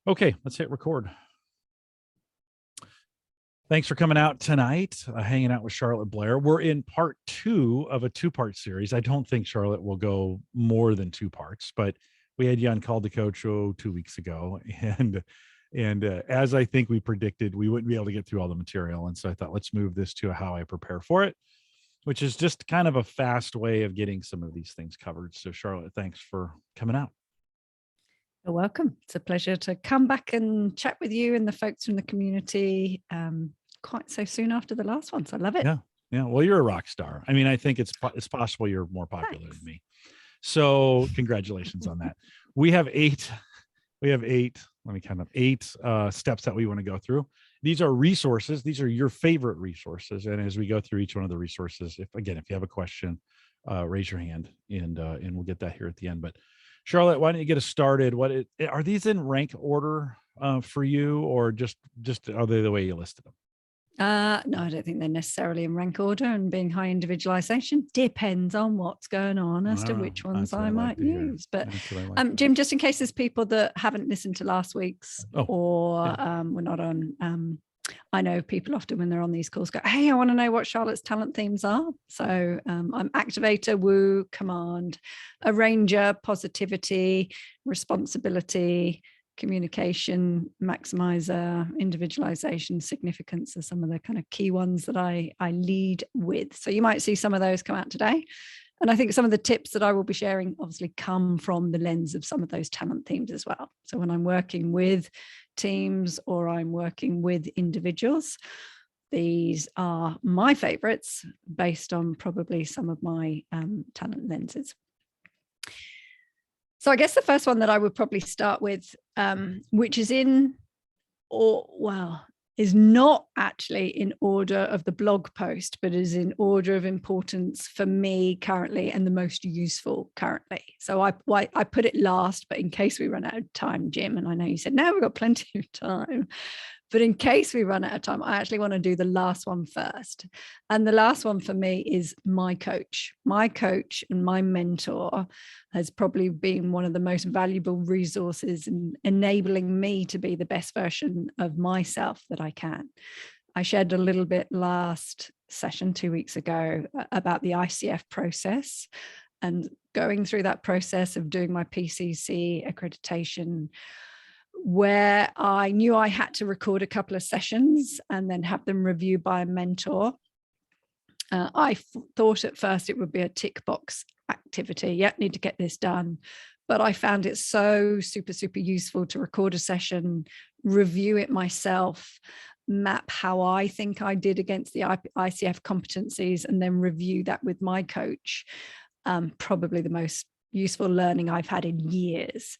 Okay, let's hit record. Thanks for coming out tonight, hanging out with Charlotte Blair. We're in part 2 of a 2-part series. I don't think Charlotte will go more than 2 parts, but we had you on Called to Coach 2 weeks ago. And as I think we predicted, we wouldn't be able to get through all the material. And so I thought, let's move this to how I prepare for it, which is just kind of a fast way of getting some of these things covered. So Charlotte, thanks for coming out. You're welcome. It's a pleasure to come back and chat with you and the folks from the community quite so soon after the last one. So I love it. Yeah. Well, you're a rock star. I mean, I think it's possible you're more popular than me. So congratulations on that. We have eight. Let me count up 8 steps that we want to go through. These are resources. These are your favorite resources. And as we go through each one of the resources, if you have a question, raise your hand and we'll get that here at the end. But Charlotte, why don't you get us started? Are these in rank order for you, or just are they the way you listed them? No, I don't think they're necessarily in rank order, and being high individualization depends on what's going on as to which ones I might use. But Jim, just in case there's people that haven't listened to last week's we're not on, I know people often when they're on these calls go, hey, I want to know what Charlotte's talent themes are. So I'm activator, woo, command, arranger, positivity, responsibility, communication, maximizer, individualization, significance are some of the kind of key ones that I lead with. So you might see some of those come out today. And I think some of the tips that I will be sharing obviously come from the lens of some of those talent themes as well. So when I'm working with teams or I'm working with individuals, these are my favorites based on probably some of my talent lenses. So I guess the first one that I would probably start with, which is is not actually in order of the blog post, but is in order of importance for me currently and the most useful currently. So I put it last, but in case we run out of time, Jim, and I know you said, no, we've got plenty of time. But in case we run out of time, I actually want to do the last one first. And the last one for me is my coach. My coach and my mentor has probably been one of the most valuable resources in enabling me to be the best version of myself that I can. I shared a little bit last session 2 weeks ago about the ICF process and going through that process of doing my PCC accreditation, where I knew I had to record a couple of sessions and then have them reviewed by a mentor. I thought at first it would be a tick box activity. Yeah, need to get this done. But I found it so super, super useful to record a session, review it myself, map how I think I did against the ICF competencies, and then review that with my coach. Probably the most useful learning I've had in years.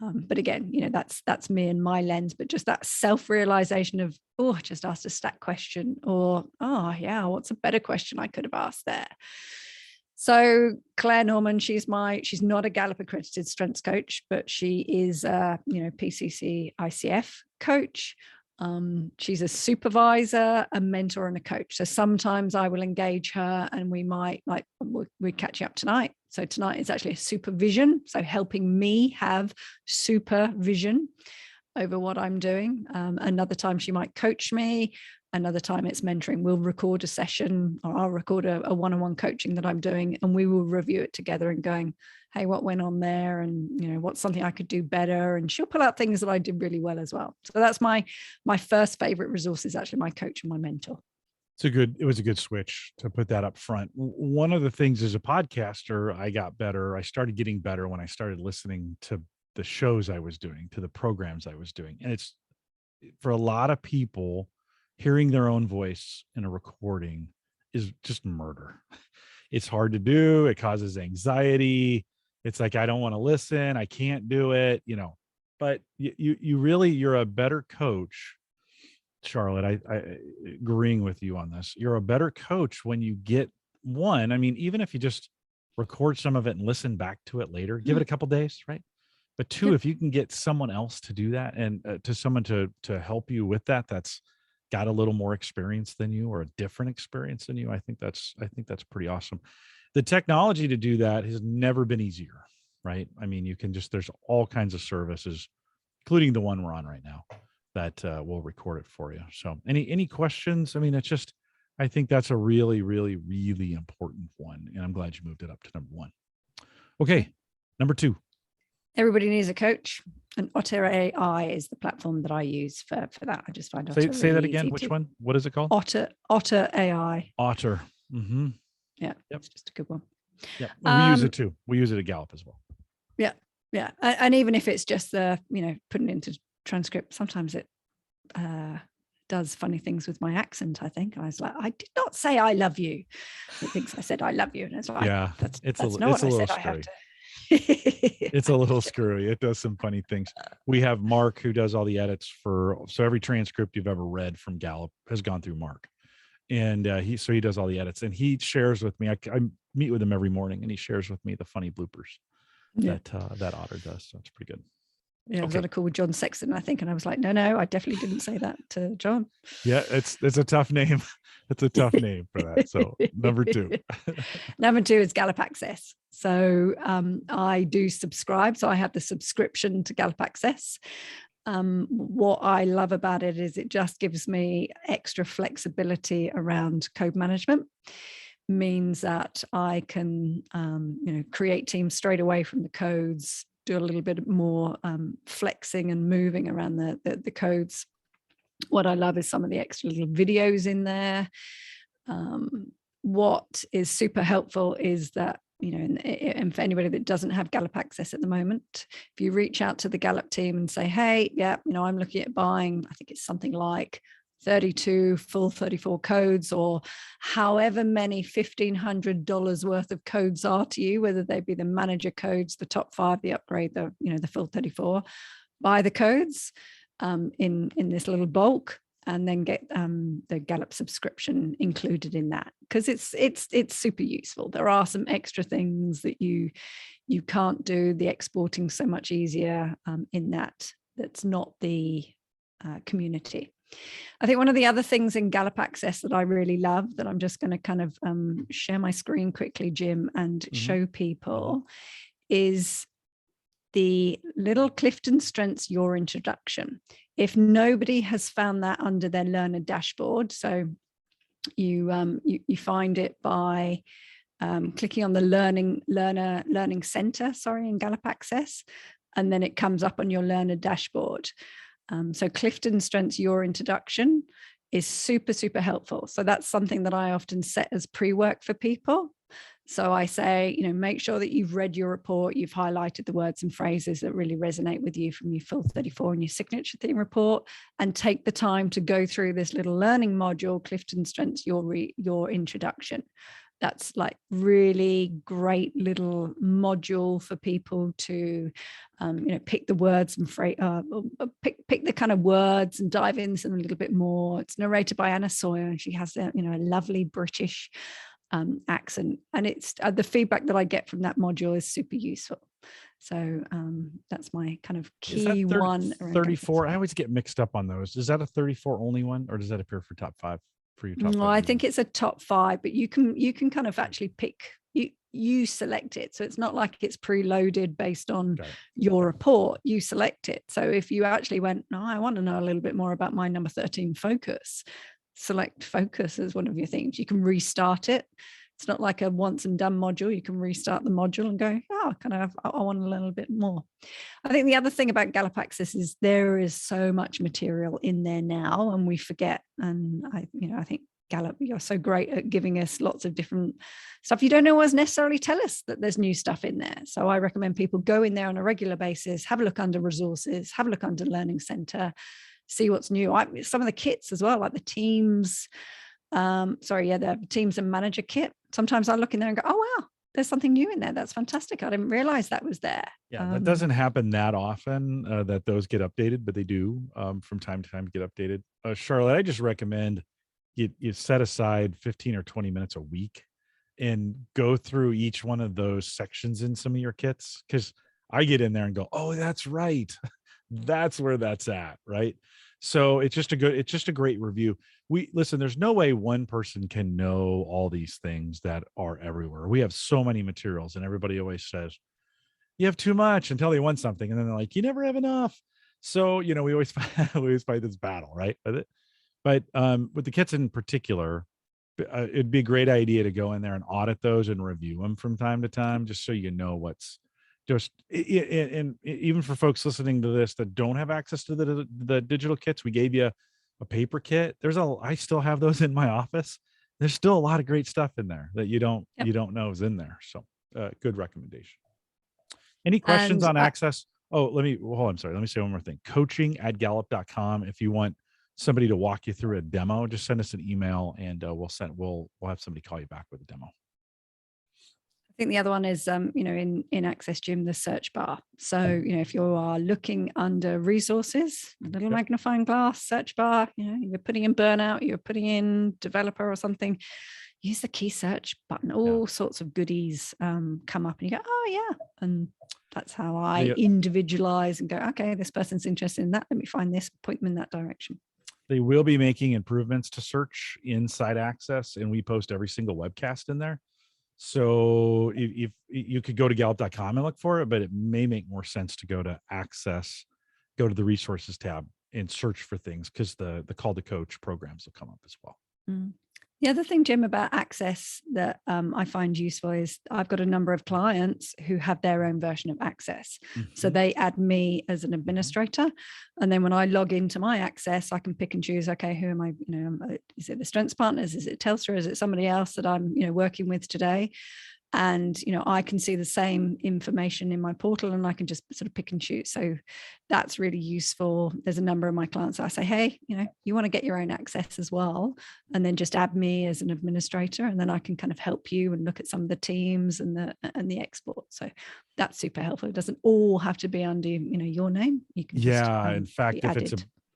But again, that's me and my lens, but just that self-realization of, I just asked a stat question, or, what's a better question I could have asked there? So Claire Norman, she's not a Gallup accredited strengths coach, but she is a, PCC ICF coach. She's a supervisor, a mentor, and a coach. So sometimes I will engage her and we might we're catching up tonight. So tonight is actually a supervision. So helping me have supervision over what I'm doing. Another time she might coach me. Another time it's mentoring. We'll record a session, or I'll record a one-on-one coaching that I'm doing, and we will review it together and going, hey, what went on there? And, what's something I could do better? And she'll pull out things that I did really well as well. So that's my first favorite resource is actually my coach and my mentor. It was a good switch to put that up front. One of the things as a podcaster, I got better. I started getting better when I started listening to the shows I was doing, to the programs I was doing. And it's for a lot of people, hearing their own voice in a recording is just murder. It's hard to do. It causes anxiety. It's like, I don't want to listen. I can't do it, but you're a better coach, Charlotte. I agreeing with you on this. You're a better coach when you get one. I mean, even if you just record some of it and listen back to it later, give it a couple days, right? But 2, if you can get someone else to do that and to someone to help you with that, that's got a little more experience than you or a different experience than you. I think that's pretty awesome. The technology to do that has never been easier, right? I mean, there's all kinds of services including the one we're on right now, that we'll record it for you. So any questions? I mean, it's just, I think that's a really, really, really important one. And I'm glad you moved it up to number 1. Okay. Number 2. Everybody needs a coach. And Otter AI is the platform that I use for that. I just find Otter Say really that again. easy Which one? What is it called? Otter AI. Otter. Mm-hmm. Yeah. Yep. It's just a good one. Yeah. We use it too. We use it at Gallup as well. Yeah. Yeah. And even if it's just putting it into transcript, sometimes it does funny things with my accent. I think I was like, I did not say I love you. It thinks I said I love you, and it's like, yeah, that's not what I said. I have to. It's a little screwy. It does some funny things. We have Mark who does all the edits so every transcript you've ever read from Gallup has gone through Mark, and he does all the edits, and he shares with me. I meet with him every morning, and he shares with me the funny bloopers that Otter does. So it's pretty good. Yeah, I was on a call with John Sexton, I think, and I was like, no, I definitely didn't say that to John. Yeah, it's a tough name. It's a tough name for that. So number 2. Number 2 is Gallop Access. So I do subscribe. So I have the subscription to Gallop Access. What I love about it is it just gives me extra flexibility around code management. Means that I can create teams straight away from the codes, do a little bit more flexing and moving around the codes. What I love is some of the extra little videos in there. What is super helpful is that, and for anybody that doesn't have Gallop Access at the moment, if you reach out to the Gallup team and say, hey, I'm looking at buying, I think it's something like 32 full 34 codes, or however many $1,500 worth of codes are to you, whether they be the manager codes, the top 5, the upgrade, the full 34, buy the codes in this little bulk, and then get the Gallup subscription included in that, because it's super useful. There are some extra things that you can't do. The exporting so much easier in that's not the community. I think one of the other things in Gallop Access that I really love, that I'm just going to kind of share my screen quickly, Jim, and show people, is the little Clifton Strengths Your Introduction. If nobody has found that under their learner dashboard, so you find it by clicking on the learning center, in Gallop Access, and then it comes up on your learner dashboard. So Clifton Strengths Your Introduction is super, super helpful. So that's something that I often set as pre-work for people. So I say, make sure that you've read your report, you've highlighted the words and phrases that really resonate with you from your full 34 and your signature theme report, and take the time to go through this little learning module, Clifton Strengths Your Introduction. That's like really great little module for people to, pick the words and pick the kind of words and dive into them a little bit more. It's narrated by Anna Sawyer, and she has a lovely British accent, and it's the feedback that I get from that module is super useful. So that's my kind of key one. 34. I always get mixed up on those. Is that a 34 only one, or does that appear for top 5? For your top 5? I think it's a top 5, but you can kind of actually pick, you select it. So it's not like it's preloaded based on your report. You select it. So if you actually went, I want to know a little bit more about my number 13 focus, select focus as one of your themes. You can restart it. It's not like a once and done module. You can restart the module and go, I want to learn a little bit more. I think the other thing about Gallop Access is there is so much material in there now, and we forget. And I think Gallup, you're so great at giving us lots of different stuff. You don't always necessarily tell us that there's new stuff in there. So I recommend people go in there on a regular basis, have a look under resources, have a look under Learning Center, see what's new. Some of the kits as well, like the teams. The teams and manager kit. Sometimes I look in there and go, oh wow, there's something new in there. That's fantastic. I didn't realize that was there. Yeah, that doesn't happen that often that those get updated, but they do from time to time get updated. Charlotte, I just recommend you set aside 15 or 20 minutes a week and go through each one of those sections in some of your kits, because I get in there and go, oh, that's right. That's where that's at, right? So it's just a great review. There's no way one person can know all these things that are everywhere. We have so many materials, and everybody always says you have too much until they want something, and then they're like, you never have enough. So, we always fight, we always fight this battle, right? But with the kits in particular, it'd be a great idea to go in there and audit those and review them from time to time, just so you know what's just. And even for folks listening to this that don't have access to the digital kits, we gave you a paper kit. I still have those in my office. There's still a lot of great stuff in there that Yep. you don't know is in there. So, good recommendation. Any questions And on access? Oh, hold on. Sorry. Let me say one more thing. Coaching@gallup.com. If you want somebody to walk you through a demo, just send us an email and we'll have somebody call you back with a demo. I think the other one is, in Access Gym, the search bar. So, if you are looking under resources, a little magnifying glass search bar, you're putting in burnout, you're putting in developer or something, use the key search button. All sorts of goodies come up and you go, oh yeah. And that's how I individualize and go, okay, this person's interested in that. Let me find this, point them in that direction. They will be making improvements to search inside Access, and we post every single webcast in there. So if you could go to gallup.com and look for it, but it may make more sense to go to Access, go to the resources tab and search for things, because the call to coach programs will come up as well. The other thing, Jim, about Access that I find useful is I've got a number of clients who have their own version of Access. So they add me as an administrator. And then when I log into my Access, I can pick and choose, okay, who am I, is it the Strengths Partners? Is it Telstra? Is it somebody else that I'm, working with today? And, I can see the same information in my portal and I can just sort of pick and choose. So that's really useful. There's a number of my clients I say, hey, you want to get your own Access as well, and then just add me as an administrator, and then I can kind of help you and look at some of the teams and the export. So that's super helpful. It doesn't all have to be under, your name. You can just, in fact,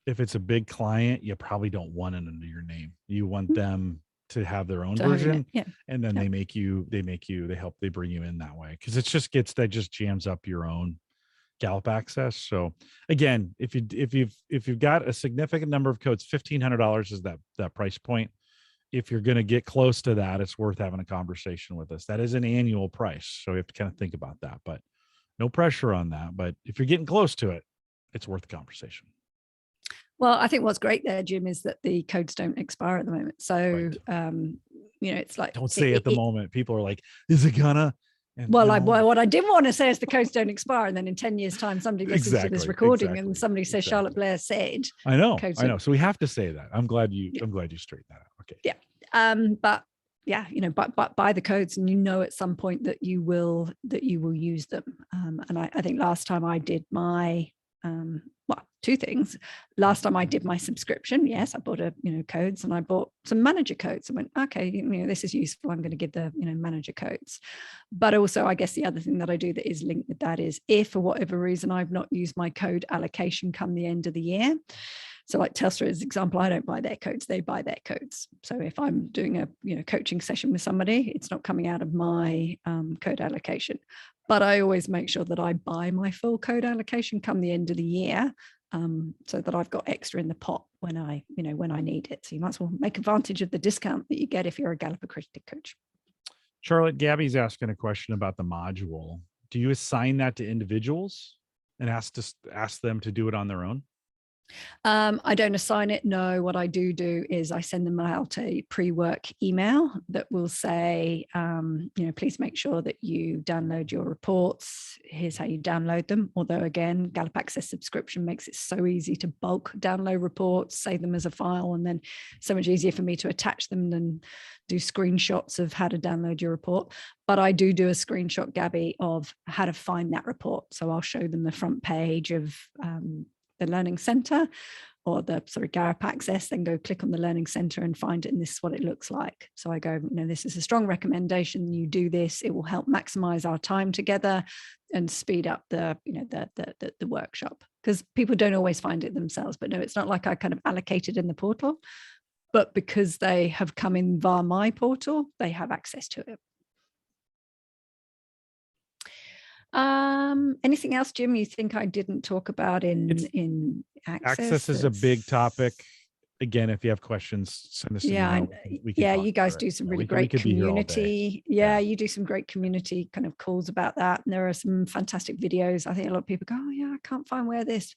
if it's a big client, you probably don't want it under your name. You want them to have their own version, and then they bring you in that way, because that just jams up your own Gallop Access. So again, if you've got a significant number of codes, $1,500 is that price point. If you're going to get close to that, it's worth having a conversation with us. That is an annual price, so you have to kind of think about that, but no pressure on that. But if you're getting close to it, it's worth the conversation. Well, I think what's great there, Jim, is that the codes don't expire at the moment. So, it's like, don't say at the moment. People are like, is it gonna? And what I didn't want to say is the codes don't expire. And then in 10 years time, somebody listens to this recording and somebody says Charlotte Blair said. I know. So we have to say that. I'm glad you straightened that out. Okay. Yeah. But yeah, but buy the codes, and at some point that you will use them. And I think last time I did my two things. Last time I did my subscription, yes, I bought codes, and I bought some manager codes. I went, okay, this is useful. I'm going to give the manager codes. But also, I guess the other thing that I do that is linked with that is, if for whatever reason I've not used my code allocation come the end of the year. So like Telstra as example, I don't buy their codes, they buy their codes. So if I'm doing a coaching session with somebody, it's not coming out of my code allocation. But I always make sure that I buy my full code allocation come the end of the year, so that I've got extra in the pot when I need it. So you might as well make advantage of the discount that you get if you're a Gallup accredited coach. Charlotte, Gabby's asking a question about the module. Do you assign that to individuals and ask them to do it on their own? I don't assign it. No, what I do is I send them out a pre-work email that will say, please make sure that you download your reports. Here's how you download them. Although again, Gallop Access subscription makes it so easy to bulk download reports, save them as a file, and then so much easier for me to attach them than do screenshots of how to download your report. But I do a screenshot, Gabby, of how to find that report. So I'll show them the front page of the Learning Center or the Gallup Access, then go click on the Learning Center and find it, and this is what it looks like. So I go, this is a strong recommendation. You do this, it will help maximize our time together and speed up the workshop, because people don't always find it themselves. But no, it's not like I kind of allocated in the portal, but because they have come in via my portal, they have access to it. Anything else, Jim, you think I didn't talk about in Access? Access is a big topic. again, if you have questions, send us an Yeah, email. We can talk you guys through do it. some Yeah, really we great could be here all day. community. Yeah, you do some great community kind of calls about that. And there are some fantastic videos. I think a lot of people go, oh yeah, I can't find where this.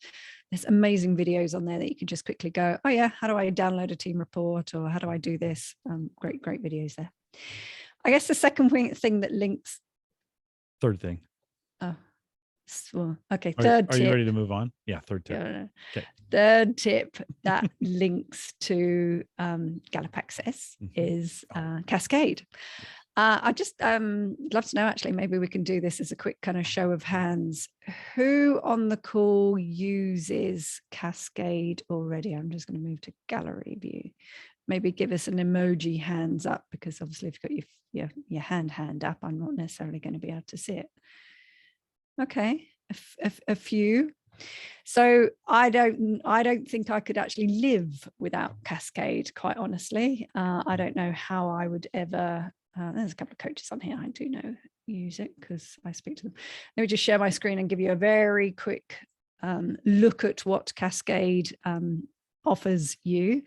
There's amazing videos on there that you can just quickly go, oh yeah, how do I download a team report, or how do I do this? Great videos there. I guess the second thing that links. Third thing. Oh, well, okay. Third tip. Are you ready to move on? Yeah, third tip. Okay. Third tip that links to Gallop Access is Cascade. I just love to know, actually, maybe we can do this as a quick kind of show of hands. Who on the call uses Cascade already? I'm just going to move to gallery view. Maybe give us an emoji hands up, because obviously if you've got your hand up, I'm not necessarily going to be able to see it. Okay, a few. So I don't think I could actually live without Cascade, quite honestly. I don't know how I would ever. There's a couple of coaches on here I do know use it because I speak to them. Let me just share my screen and give you a very quick look at what Cascade offers you.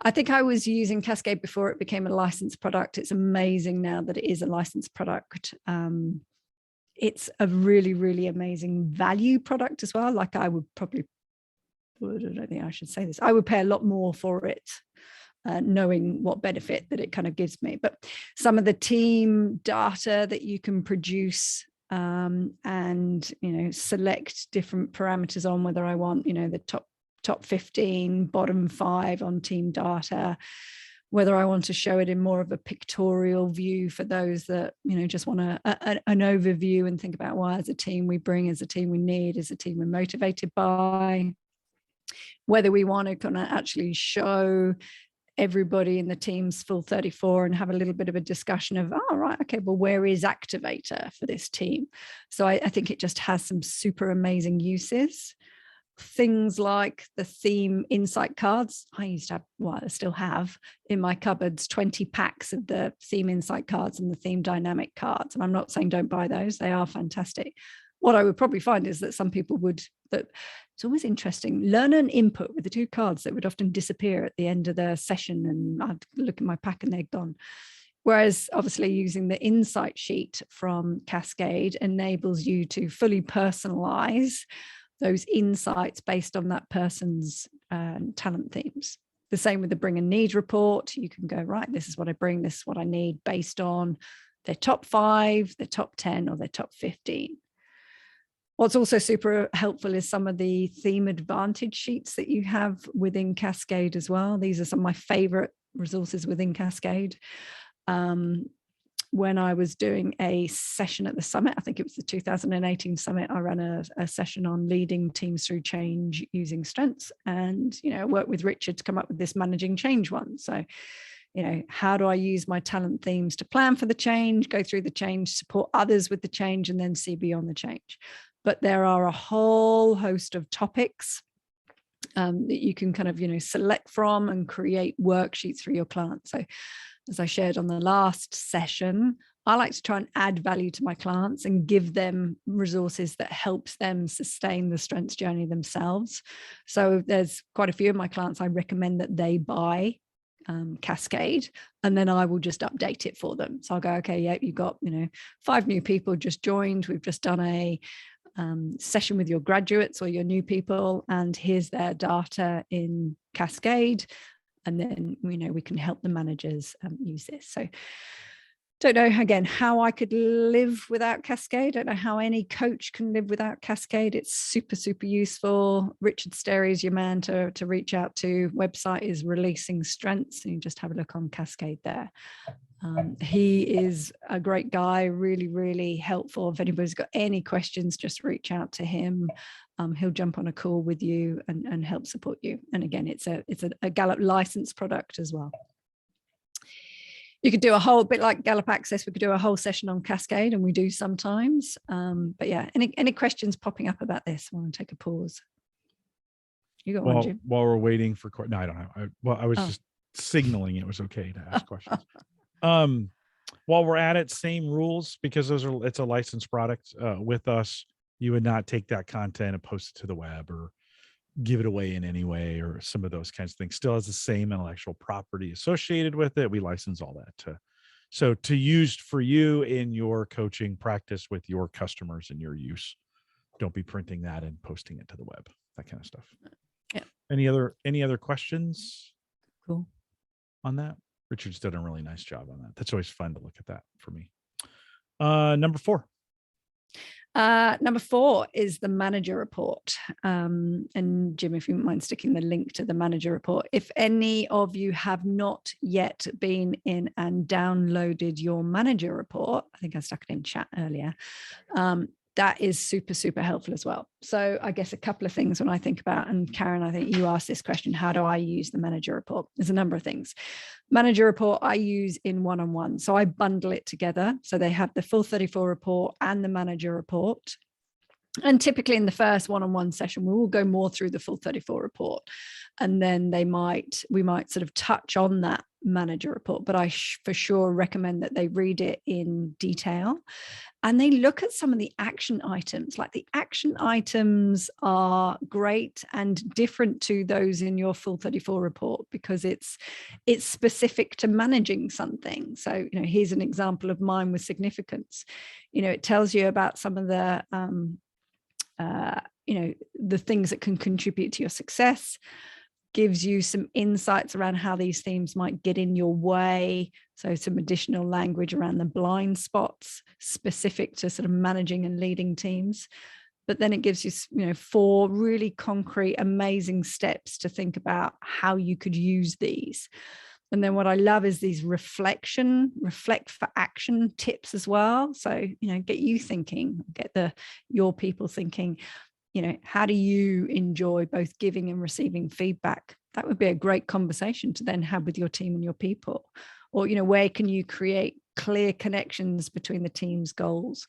I think I was using Cascade before it became a licensed product. It's amazing now that it is a licensed product. It's a really, really amazing value product as well. Like I don't think I should say this. I would pay a lot more for it, knowing what benefit that it kind of gives me. But some of the team data that you can produce and, select different parameters on whether I want, the top 15, bottom 5 on team data, whether I want to show it in more of a pictorial view for those that, just want an overview and think about why as a team we bring, as a team we need, as a team we're motivated by, whether we want to kind of actually show everybody in the team's full 34 and have a little bit of a discussion of, oh, right, okay, well, where is activator for this team? So I think it just has some super amazing uses. Things like the theme insight cards. I used to have, I still have in my cupboards, 20 packs of the theme insight cards and the theme dynamic cards. And I'm not saying don't buy those. They are fantastic. What I would probably find is that some people that it's always interesting, learn an input with the 2 cards that would often disappear at the end of the session. And I'd look in my pack and they're gone. Whereas obviously using the insight sheet from Cascade enables you to fully personalize those insights based on that person's talent themes. The same with the bring and need report. You can go, right, this is what I bring, this is what I need based on their top 5, their top 10, or their top 15. What's also super helpful is some of the theme advantage sheets that you have within Cascade as well. These are some of my favorite resources within Cascade. When I was doing a session at the summit, I think it was the 2018 summit, I ran a session on leading teams through change using strengths, and I worked with Richard to come up with this managing change one. So how do I use my talent themes to plan for the change, go through the change, support others with the change, and then see beyond the change? But there are a whole host of topics that you can kind of select from and create worksheets for your clients. So as I shared on the last session, I like to try and add value to my clients and give them resources that helps them sustain the strengths journey themselves. So there's quite a few of my clients I recommend that they buy Cascade, and then I will just update it for them. So I'll go, okay, yeah, you've got 5 new people just joined. We've just done a session with your graduates or your new people, and here's their data in Cascade. And then we can help the managers use this. So don't know, again, how I could live without Cascade. Don't know how any coach can live without Cascade. It's super, super useful. Richard Sterry is your man to reach out to. Website is Releasing Strengths. And you just have a look on Cascade there. He is a great guy, really, really helpful. If anybody's got any questions, just reach out to him. He'll jump on a call with you and help support you. And again, it's a Gallup licensed product as well. You could do a whole bit like Gallop Access. We could do a whole session on Cascade, and we do sometimes. But yeah, any questions popping up about this? I want to take a pause. You got one, Jim? While we're waiting for, no, I don't know. I was just signaling it was okay to ask questions. While we're at it, same rules, because it's a licensed product with us. You would not take that content and post it to the web or give it away in any way or some of those kinds of things. Still has the same intellectual property associated with it. We license all that to use for you in your coaching practice with your customers and your use. Don't be printing that and posting it to the web, that kind of stuff. Yeah. Any other questions? Cool. On that? Richard's done a really nice job on that. That's always fun to look at that for me. Number 4. Number 4 is the manager report. And Jim, if you wouldn't mind sticking the link to the manager report. If any of you have not yet been in and downloaded your manager report, I think I stuck it in chat earlier. That is super, super helpful as well. So I guess a couple of things when I think about, and Karen, I think you asked this question, how do I use the manager report? There's a number of things. Manager report I use in one-on-one. So I bundle it together. So they have the full 34 report and the manager report. And typically in the first one-on-one session, we will go more through the full 34 report. And then we might sort of touch on that manager report, but I for sure recommend that they read it in detail. And they look at some of the action items. Like the action items are great and different to those in your full 34 report because it's specific to managing something. So, here's an example of mine with significance. It tells you about some of the the things that can contribute to your success, gives you some insights around how these themes might get in your way. So some additional language around the blind spots specific to sort of managing and leading teams. But then it gives you, 4 really concrete, amazing steps to think about how you could use these. And then what I love is these reflect for action tips as well. So, get you thinking, get your people thinking, how do you enjoy both giving and receiving feedback? That would be a great conversation to then have with your team and your people. Or, where can you create clear connections between the team's goals?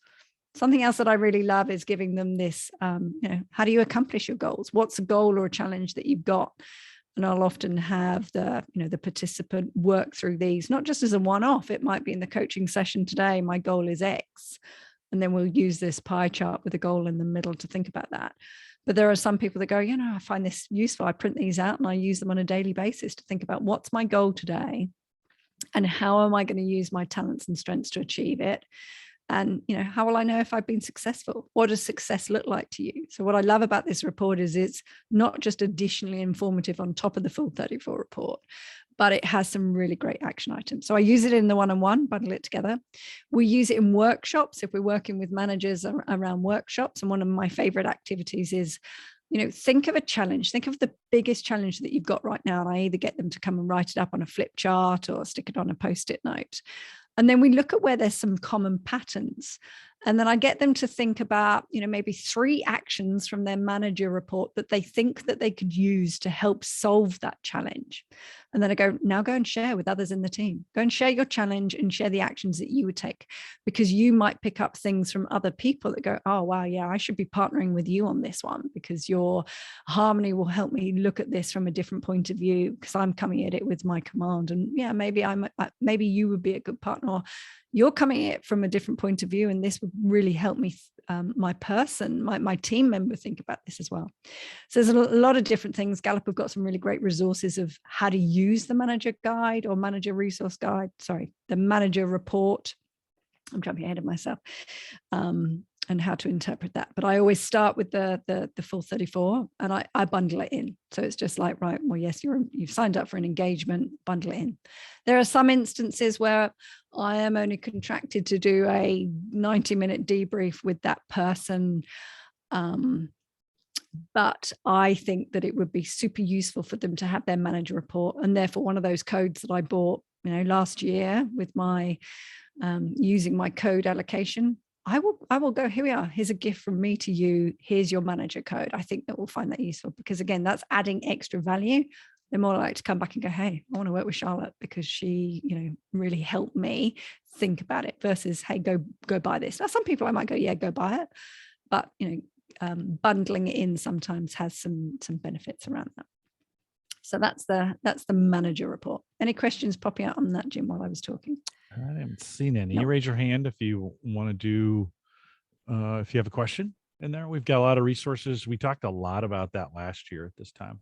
Something else that I really love is giving them this, how do you accomplish your goals? What's a goal or a challenge that you've got? And I'll often have the participant work through these, not just as a one-off. It might be in the coaching session today, my goal is X. And then we'll use this pie chart with a goal in the middle to think about that. But there are some people that go, I find this useful. I print these out and I use them on a daily basis to think about what's my goal today and how am I going to use my talents and strengths to achieve it? And, how will I know if I've been successful? What does success look like to you? So what I love about this report is it's not just additionally informative on top of the full 34 report, but it has some really great action items. So I use it in the one-on-one, bundle it together. We use it in workshops if we're working with managers around workshops. And one of my favorite activities is, think of a challenge. Think of the biggest challenge that you've got right now. And I either get them to come and write it up on a flip chart or stick it on a Post-it note. And then we look at where there's some common patterns. And then I get them to think about, maybe 3 actions from their manager report that they think that they could use to help solve that challenge. And then I go, now go and share with others in the team. Go and share your challenge and share the actions that you would take, because you might pick up things from other people that go, oh, wow, yeah, I should be partnering with you on this one because your harmony will help me look at this from a different point of view because I'm coming at it with my command. And yeah, maybe you would be a good partner. Or you're coming at it from a different point of view, and this would really help me, my team member think about this as well. So there's a lot of different things. Gallup have got some really great resources of how to use the manager guide or manager resource guide. Sorry, the manager report. I'm jumping ahead of myself. And how to interpret that. But I always start with the full 34 and I bundle it in. So it's just like, right, well, yes, you've signed up for an engagement, bundle it in. There are some instances where I am only contracted to do a 90-minute debrief with that person. But I think that it would be super useful for them to have their manager report. And therefore, one of those codes that I bought, last year with my using my code allocation, I will go, here we are. Here's a gift from me to you. Here's your manager code. I think that we'll find that useful because, again, that's adding extra value. They're more likely to come back and go, hey, I want to work with Charlotte because she, really helped me think about it versus, hey, go buy this. Now, some people I might go, yeah, go buy it. But, bundling it in sometimes has some benefits around that. So that's the manager report. Any questions popping out on that, Jim, while I was talking? I haven't seen any. No. You raise your hand if you want to do, if you have a question, in there. We've got a lot of resources. We talked a lot about that last year at this time,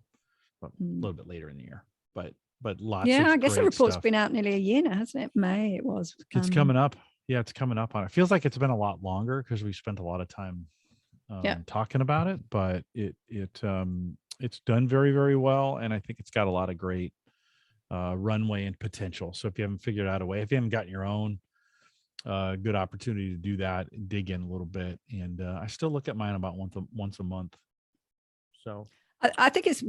but a little bit later in the year, but lots Yeah, of I guess the great report's stuff. been out nearly a year now, hasn't it? May it was. It's coming up. Yeah, it's coming up on it. Feels like it's been a lot longer because we spent a lot of time talking about it, but it's done very, very well. And I think it's got a lot of great runway and potential. So if you haven't figured out a way, if you haven't gotten your own, good opportunity to do that, dig in a little bit. And I still look at mine about once a month. So I think it's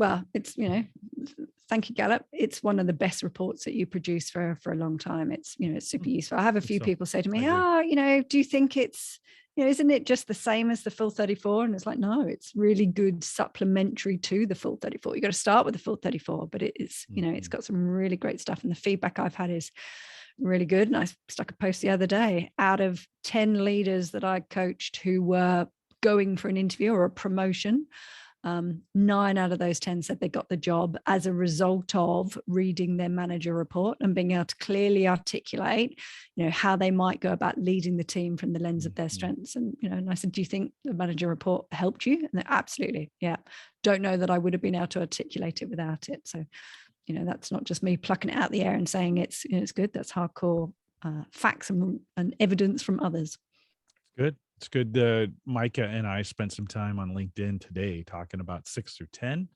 thank you, Gallup. It's one of the best reports that you produce for a long time. It's super useful. I have a few people say to me, do you think it's, isn't it just the same as the full 34? And it's like, no, it's really good supplementary to the full 34. You got to start with the full 34, but it's, it's got some really great stuff. And the feedback I've had is really good. And I stuck a post the other day, out of 10 leaders that I coached who were going for an interview or a promotion, 9 out of those 10 said they got the job as a result of reading their manager report and being able to clearly articulate, how they might go about leading the team from the lens of their strengths. And, and I said, do you think the manager report helped you? And they're, absolutely. Yeah. Don't know that I would have been able to articulate it without it. So, that's not just me plucking it out the air and saying it's good. That's hardcore facts and evidence from others. Good. It's good. Micah and I spent some time on LinkedIn today talking about 6 through 10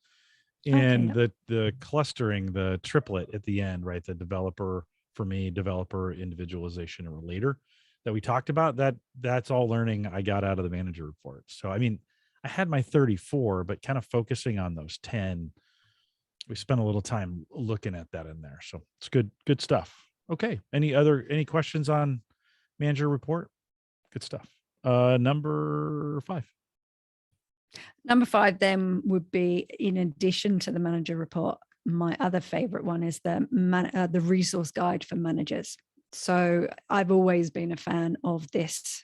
and the clustering, the triplet at the end, right? The developer, for me, developer, individualization, and relator that we talked about, that's all learning I got out of the manager report. So, I mean, I had my 34, but kind of focusing on those 10, we spent a little time looking at that in there. So it's good stuff. Okay. Any questions on manager report? Good stuff. Number 5. Number 5 then would be, in addition to the manager report, my other favorite one is the resource guide for managers. So I've always been a fan of this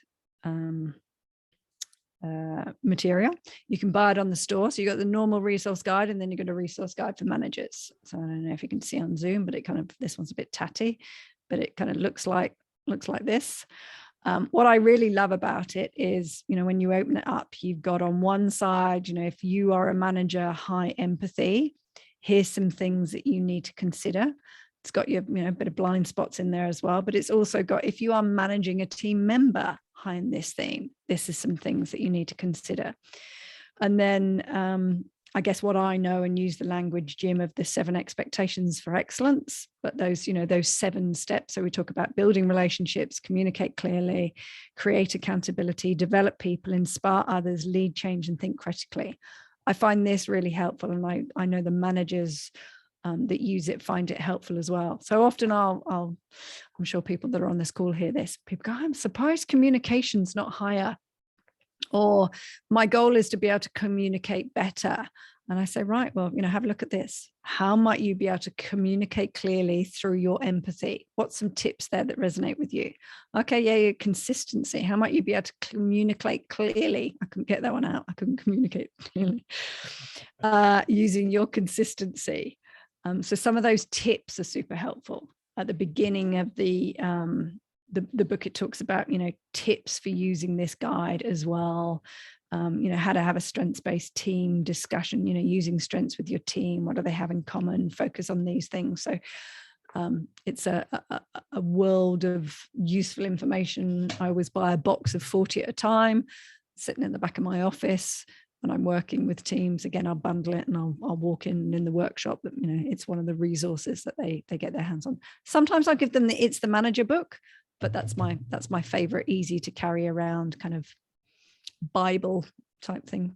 material. You can buy it on the store. So you got the normal resource guide, and then you got a resource guide for managers. So I don't know if you can see on Zoom, but this one's a bit tatty, but it kind of looks like this. What I really love about it is, when you open it up, you've got on one side, if you are a manager, high empathy, here's some things that you need to consider. It's got your, bit of blind spots in there as well, but it's also got, if you are managing a team member high in this theme, this is some things that you need to consider. And then, I guess what I know and use the language, Jim, of the 7 expectations for excellence, but those 7 steps. So we talk about building relationships, communicate clearly, create accountability, develop people, inspire others, lead change, and think critically. I find this really helpful. And I know the managers that use it find it helpful as well. So often I'm sure people that are on this call hear this. People go, I'm surprised communication's not higher. Or my goal is to be able to communicate better. And I say, right, well, have a look at this. How might you be able to communicate clearly through your empathy? What's some tips there that resonate with you? Okay, yeah, your consistency. How might you be able to communicate clearly? I couldn't get that one out. I couldn't communicate clearly. Using your consistency. So some of those tips are super helpful. At the beginning of the book, it talks about, tips for using this guide as well. How to have a strengths-based team discussion, using strengths with your team. What do they have in common? Focus on these things. So it's a world of useful information. I always buy a box of 40 at a time, sitting in the back of my office when I'm working with teams. Again, I'll bundle it and I'll walk in the workshop. But it's one of the resources that they get their hands on. Sometimes I'll give them It's the Manager book, but that's my favorite, easy to carry around kind of Bible type thing.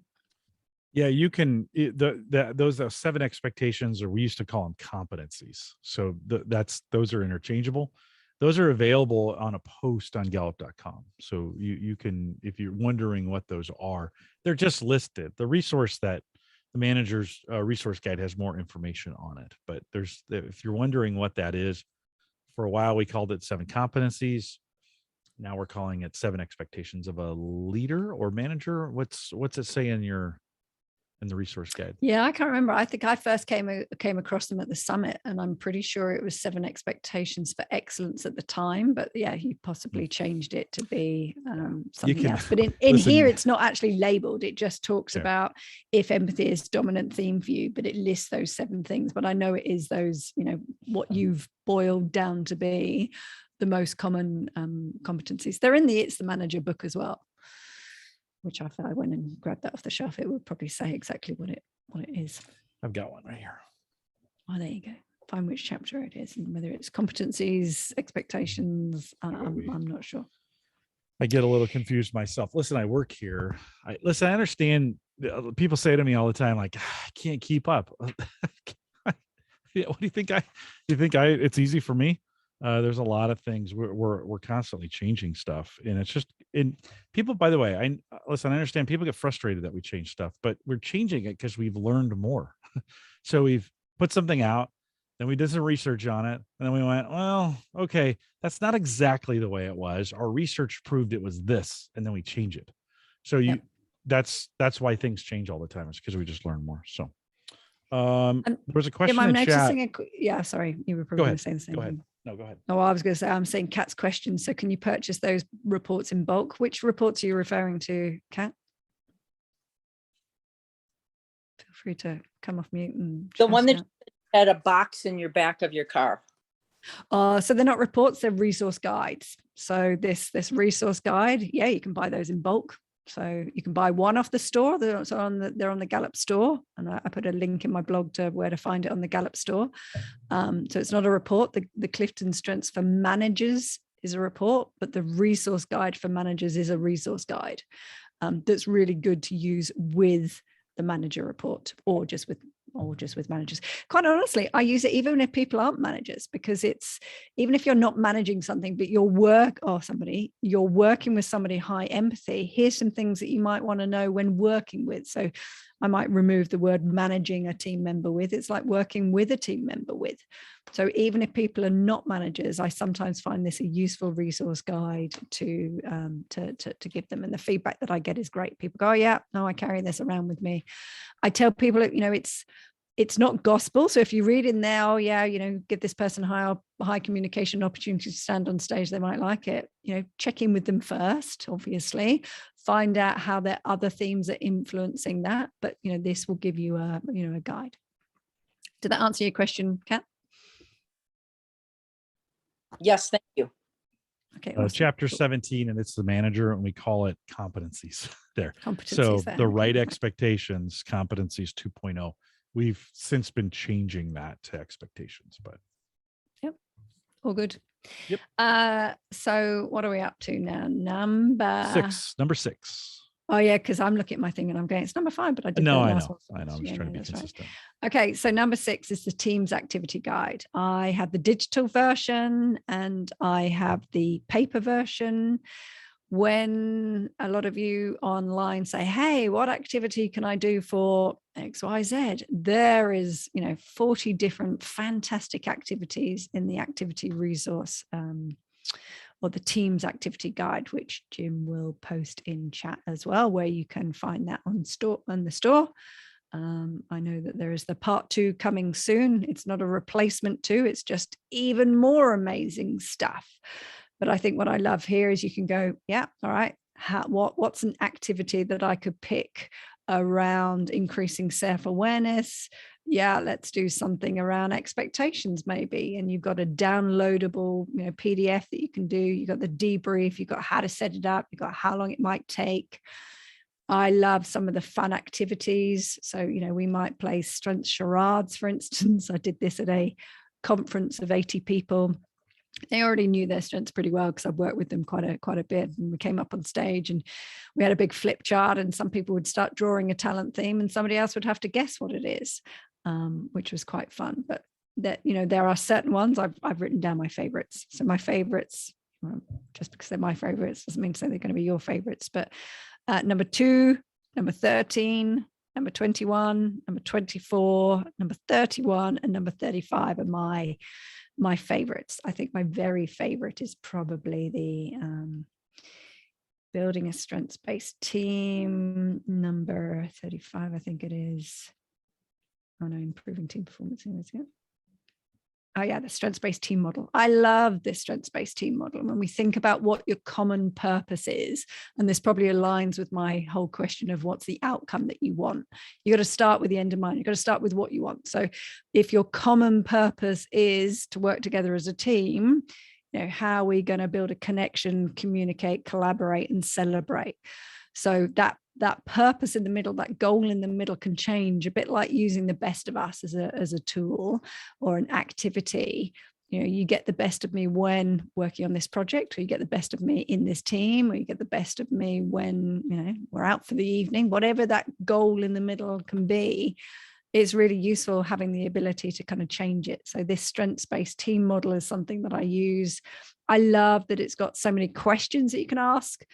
Yeah, you can. Those 7 expectations, or we used to call them competencies. So those are interchangeable. Those are available on a post on Gallup.com. So you can, if you're wondering what those are, they're just listed. The resource that the manager's resource guide has more information on it. But if you're wondering what that is, for a while we called it 7 competencies. Now we're calling it 7 expectations of a leader or manager. What's it say in your in the resource guide? Yeah, I can't remember. I think I first came across them at the summit, and I'm pretty sure it was 7 expectations for excellence at the time. But yeah, he possibly changed it to be something else. But in listen, here, it's not actually labeled. It just talks yeah. about if empathy is dominant theme for you, but it lists those 7 things. But I know it is those, what you've boiled down to be the most common competencies. They're in the It's the Manager book as well, which if I went and grabbed that off the shelf, it would probably say exactly what it is. I've got one right here. Oh, there you go. Find which chapter it is and whether it's competencies, expectations. I'm not sure. I get a little confused myself. Listen, I work here. I understand. People say to me all the time, like, I can't keep up. What do you think? It's easy for me. There's a lot of things we're constantly changing stuff, and it's just people. By the way, I understand people get frustrated that we change stuff, but we're changing it because we've learned more. So we've put something out, then we did some research on it, and then we went, well, okay, that's not exactly the way it was. Our research proved it was this, and then we change it. So that's why things change all the time. It's because we just learn more. So there was a question I'm in chat. Sorry, you were probably going to say the same Go ahead. thing. No, go ahead. Oh, I was going to say, I'm saying Kat's question. So can you purchase those reports in bulk? Which reports are you referring to, Kat? Feel free to come off mute. And the one that had a box in your back of your car. So they're not reports, they're resource guides. So this resource guide, yeah, you can buy those in bulk. So you can buy one off the store. They're on the Gallup store, and I put a link in my blog to where to find it on the Gallup store. So it's not a report. The Clifton Strengths for Managers is a report, but the resource guide for managers is a resource guide that's really good to use with the manager report, or just with managers. Quite honestly, I use it even if people aren't managers, because it's, even if you're not managing something, but you're working with somebody high empathy, here's some things that you might want to know when working with. So I might remove the word managing a team member with. It's like working with a team member with. So even if people are not managers, I sometimes find this a useful resource guide to give them. And the feedback that I get is great. People go, oh yeah, no, I carry this around with me. I tell people, it's not gospel. So if you read in there, oh yeah, give this person high communication opportunity to stand on stage, they might like it. Check in with them first, obviously. Find out how their other themes are influencing that. But this will give you a guide. Did that answer your question, Kat? Yes, thank you. Okay. Awesome. Chapter 17, and it's the manager, and we call it competencies there. So there. The right expectations, competencies 2.0. We've since been changing that to expectations, but yep, all good. Yep. So what are we up to now? Number 6. Oh yeah, because I'm looking at my thing and I'm going, it's number 5, but I did no, the I last know. one. I know. I'm just trying to be consistent. Right. Okay, so number 6 is the Teams activity guide. I have the digital version and I have the paper version. When a lot of you online say, hey, what activity can I do for XYZ? There is, 40 different fantastic activities in the activity resource or the Teams activity guide, which Jim will post in chat as well, where you can find that on the store. I know that there is the part 2 coming soon. It's not a replacement 2, it's just even more amazing stuff. But I think what I love here is you can go, yeah, all right, what's an activity that I could pick around increasing self-awareness? Yeah, let's do something around expectations maybe. And you've got a downloadable PDF that you can do. You've got the debrief, you've got how to set it up, you've got how long it might take. I love some of the fun activities. So, we might play strength charades, for instance. I did this at a conference of 80 people. They already knew their strengths pretty well because I've worked with them quite a bit. And we came up on stage and we had a big flip chart, and some people would start drawing a talent theme and somebody else would have to guess what it is, which was quite fun. But that, there are certain ones I've written down my favorites. So my favorites, just because they're my favorites doesn't mean to say they're going to be your favorites. But number 2, number 13, number 21, number 24, number 31, and number 35 are my favorites. I think my very favorite is probably building a strengths-based team, number 35, I think it is. Oh no, improving team performance. Oh yeah, the strengths-based team model. I love this strengths-based team model. When we think about what your common purpose is, and this probably aligns with my whole question of what's the outcome that you want. You got to start with the end in mind. You got to start with what you want. So if your common purpose is to work together as a team, how are we going to build a connection, communicate, collaborate, and celebrate? So that purpose in the middle, that goal in the middle can change, a bit like using the best of us as a tool or an activity. You get the best of me when working on this project, or you get the best of me in this team, or you get the best of me when, we're out for the evening, whatever that goal in the middle can be. It's really useful having the ability to kind of change it. So this strengths-based team model is something that I use. I love that it's got so many questions that you can ask.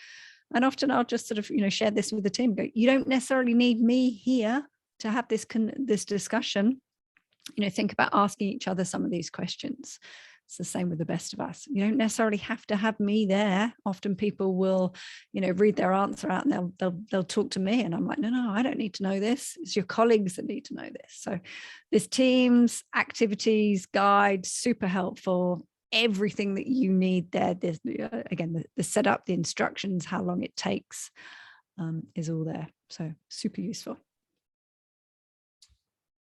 And often I'll just sort of, share this with the team. Go, you don't necessarily need me here to have this discussion. Think about asking each other some of these questions. It's the same with the best of us. You don't necessarily have to have me there. Often people will, read their answer out and they'll talk to me, and I'm like, no, I don't need to know this. It's your colleagues that need to know this. So this teams, activities, guide, super helpful. Everything that you need there. There's again the setup, the instructions, how long it takes, is all there. So super useful.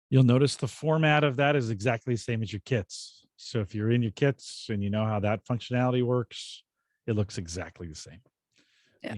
You'll notice the format of that is exactly the same as your kits. So if you're in your kits and you know how that functionality works, it looks exactly the same. Yeah.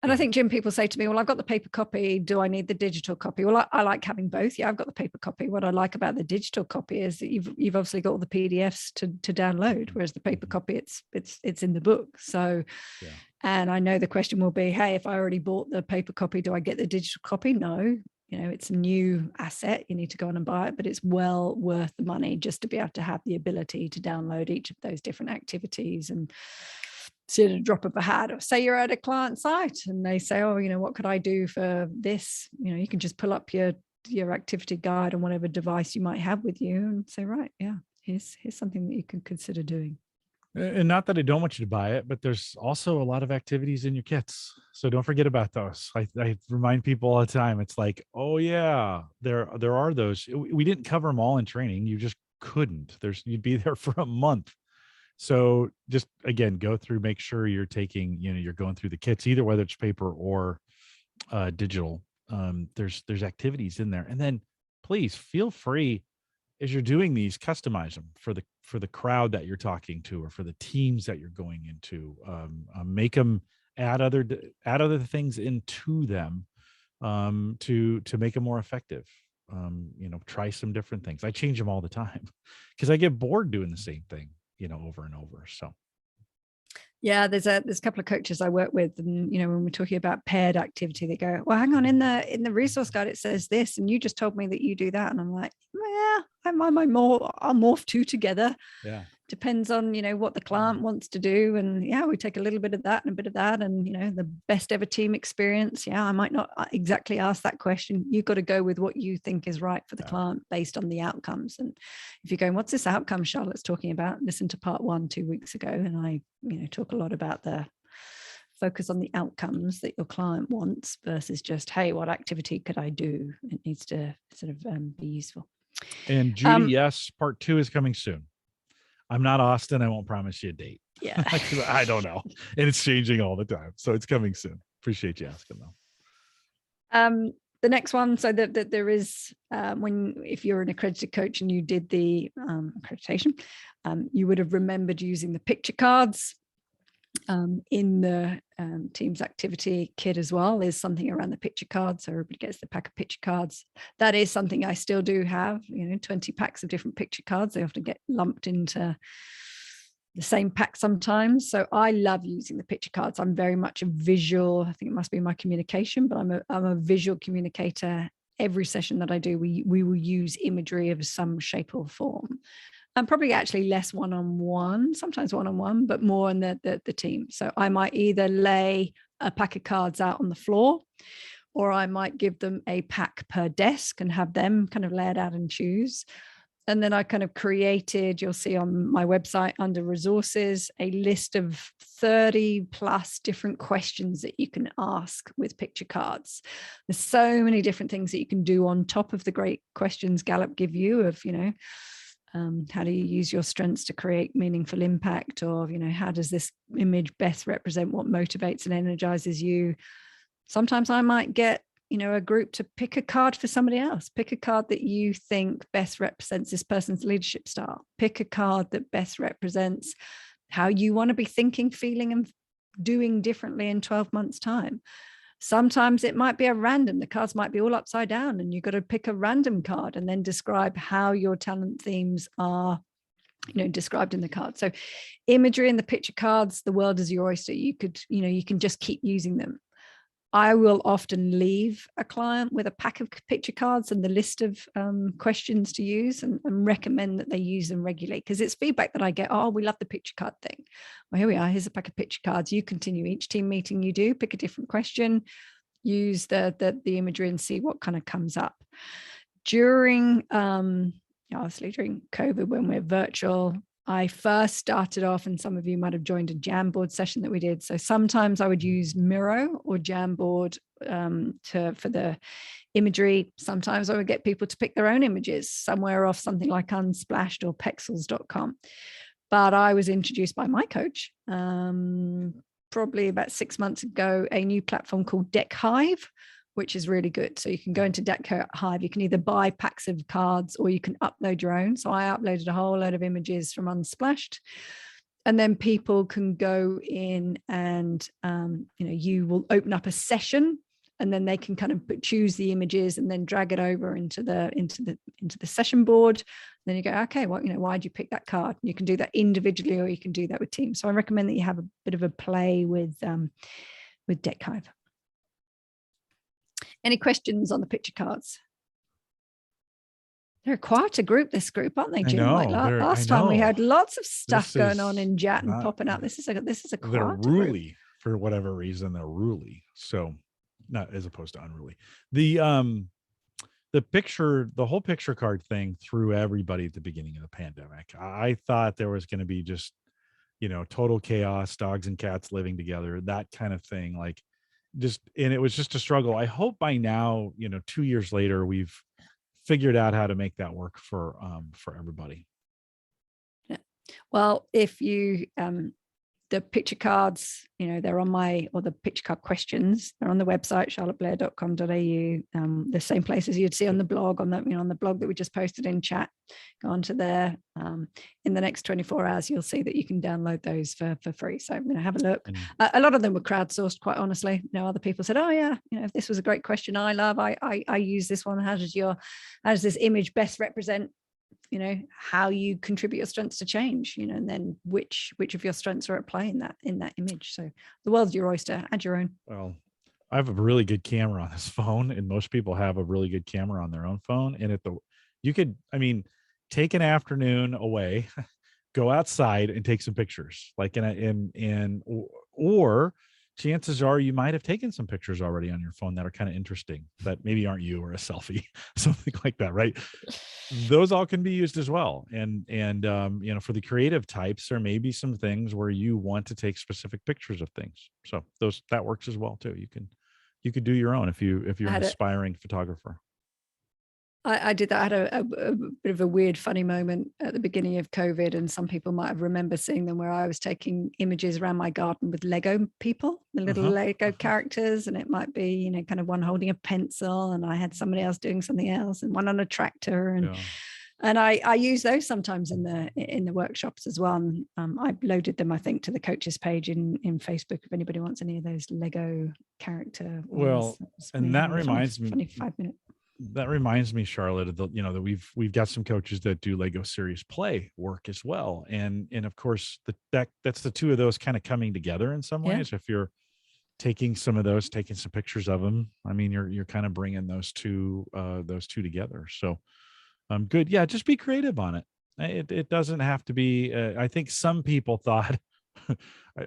And I think, Jim, people say to me, well, I've got the paper copy. Do I need the digital copy? Well, I like having both. Yeah, I've got the paper copy. What I like about the digital copy is that you've obviously got all the PDFs to download, whereas the paper copy, it's in the book. So, yeah. And I know the question will be, hey, if I already bought the paper copy, do I get the digital copy? No, it's a new asset. You need to go on and buy it, but it's well worth the money just to be able to have the ability to download each of those different activities and see at a drop of a hat. Or say you're at a client site and they say, oh, what could I do for this? You can just pull up your activity guide on whatever device you might have with you and say, right, yeah, here's something that you can consider doing. And not that I don't want you to buy it, but there's also a lot of activities in your kits. So don't forget about those. I remind people all the time. It's like, oh yeah, there are those. We didn't cover them all in training. You just couldn't. You'd be there for a month. So just, again, go through, make sure you're taking, you're going through the kits, either whether it's paper or digital. There's activities in there. And then please feel free, as you're doing these, customize them for the crowd that you're talking to or for the teams that you're going into. Make them add other things into them to make them more effective. Try some different things. I change them all the time because I get bored doing the same thing, over and over. So. Yeah, there's a couple of coaches I work with, and when we're talking about paired activity, they go, well, hang on, in the resource guide it says this, and you just told me that you do that, and I'm like, yeah, I'll morph two together. Yeah, depends on what the client wants to do, and yeah, we take a little bit of that and a bit of that, and the best ever team experience. Yeah, I might not exactly ask that question. You've got to go with what you think is right for the client based on the outcomes. And if you're going, what's this outcome Charlotte's talking about? Listen to part 1 2 weeks ago, and I talk a lot about the focus on the outcomes that your client wants versus just, hey, what activity could I do? It needs to sort of be useful. And Judy, yes, part 2 is coming soon. I'm not Austin. I won't promise you a date. Yeah. I don't know. And it's changing all the time. So it's coming soon. Appreciate you asking though. The next one, so that there is, if you're an accredited coach and you did the accreditation, you would have remembered using the picture cards in the team's activity kit as well. There's something around the picture cards, so everybody gets the pack of picture cards. That is something I still do have, 20 packs of different picture cards. They often get lumped into the same pack sometimes. So I love using the picture cards. I'm very much a visual, I think it must be my communication, but I'm a visual communicator. Every session that I do, we will use imagery of some shape or form. And probably actually less one-on-one, sometimes one-on-one, but more in the team. So I might either lay a pack of cards out on the floor, or I might give them a pack per desk and have them kind of laid out and choose. And then I kind of created, you'll see on my website under resources, a list of 30 plus different questions that you can ask with picture cards. There's so many different things that you can do on top of the great questions Gallup give you of, how do you use your strengths to create meaningful impact? Or, how does this image best represent what motivates and energizes you? Sometimes I might get a group to pick a card for somebody else. Pick a card that you think best represents this person's leadership style. Pick a card that best represents how you want to be thinking, feeling, and doing differently in 12 months' time. Sometimes it might be a random. The cards might be all upside down, and you've got to pick a random card and then describe how your talent themes are described in the card. So imagery and the picture cards, the world is your oyster. You can just keep using them. I will often leave a client with a pack of picture cards and the list of questions to use, and recommend that they use them regularly, because it's feedback that I get. Oh, we love the picture card thing. Well, here we are. Here's a pack of picture cards. You continue each team meeting you do, pick a different question, use the imagery and see what kind of comes up. During, obviously during COVID, when we're virtual, I first started off, and some of you might have joined a Jamboard session that we did. So sometimes I would use Miro or Jamboard for the imagery. Sometimes I would get people to pick their own images somewhere off something like Unsplash or Pexels.com. But I was introduced by my coach probably about 6 months ago, a new platform called Deck Hive, which is really good. So you can go into Deck Hive, you can either buy packs of cards or you can upload your own. So I uploaded a whole load of images from Unsplashed, and then people can go in and, you will open up a session, and then they can kind of choose the images and then drag it over into the session board. Then you go, okay, well, why did you pick that card? You can do that individually, or you can do that with teams. So I recommend that you have a bit of a play with Deck Hive. Any questions on the picture cards? They're quite a group, this group, aren't they, Jim? Like last time we had lots of stuff going on in chat and popping up. This is a they're ruly group. For whatever reason, they're ruly. So not as opposed to unruly. The whole picture card thing threw everybody at the beginning of the pandemic. I thought there was going to be just, total chaos, dogs and cats living together, that kind of thing. And it was just a struggle. I hope by now, 2 years later, we've figured out how to make that work for everybody. Yeah. Well, if you, the picture cards, they're on the picture card questions, they're on the website, charlotteblair.com.au, the same place as you'd see on the blog, on the blog that we just posted in chat. Go onto there. In the next 24 hours, you'll see that you can download those for free. So have a look. A lot of them were crowdsourced, quite honestly. Other people said, oh yeah, if this was a great question I love, I use this one. How does this image best represent how you contribute your strengths to change, and then which of your strengths are at play in that image. So the world's your oyster. Add your own. Well, I have a really good camera on this phone, and most people have a really good camera on their own phone. And you could take an afternoon away, go outside and take some pictures, or chances are you might have taken some pictures already on your phone that are kind of interesting, that maybe aren't you, or a selfie, something like that, right? Those all can be used as well. And for the creative types, there may be some things where you want to take specific pictures of things. So that works as well too. You could do your own if you're an aspiring photographer. I did that. I had a bit of a weird, funny moment at the beginning of COVID, and some people might have remembered seeing them, where I was taking images around my garden with Lego people, the little Lego characters, and it might be, kind of one holding a pencil, and I had somebody else doing something else, and one on a tractor, and I use those sometimes in the workshops as well. And I loaded them, I think, to the coaches page in Facebook if anybody wants any of those Lego character ones. Well, and that reminds me, funny 5 minute. That reminds me, Charlotte, that we've got some coaches that do Lego Series Play work as well, and of course that's the two of those kind of coming together in some ways. If you're taking some of those, taking some pictures of them, you're kind of bringing those two together. So good, yeah. Just be creative on it. It doesn't have to be. I think some people thought.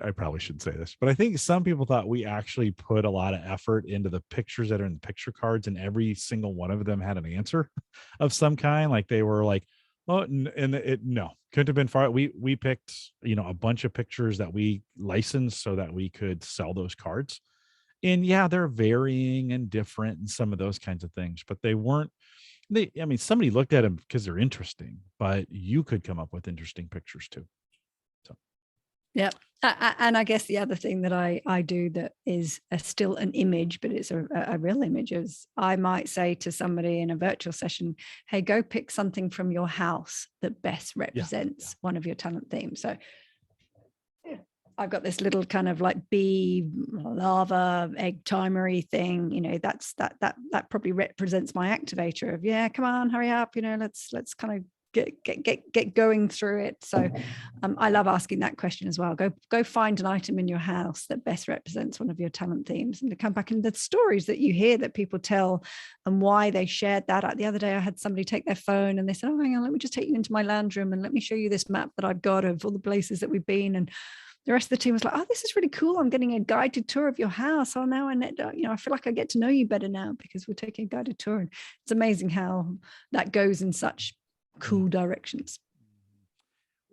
I probably shouldn't say this, but I think some people thought we actually put a lot of effort into the pictures that are in the picture cards, and every single one of them had an answer of some kind. Like they were like, Oh, and no, couldn't have been far. We picked, a bunch of pictures that we licensed so that we could sell those cards. And yeah, they're varying and different and some of those kinds of things, but they weren't I mean, somebody looked at them because they're interesting, but you could come up with interesting pictures too. So Yeah. And I guess the other thing that I do that is still an image, but it's a real image, is I might say to somebody in a virtual session, hey, go pick something from your house that best represents one of your talent themes. So I've got this little kind of like bee lava egg timery thing, that probably represents my activator of, yeah, come on, hurry up, let's kind of get going through it. So I love asking that question as well. Go find an item in your house that best represents one of your talent themes, and to come back and the stories that you hear that people tell and why they shared that. The other day I had somebody take their phone and they said, oh, hang on, let me just take you into my lounge room and let me show you this map that I've got of all the places that we've been. And the rest of the team was like, oh, this is really cool. I'm getting a guided tour of your house. Oh, now I feel like I get to know you better now because we're taking a guided tour. And it's amazing how that goes in such cool directions.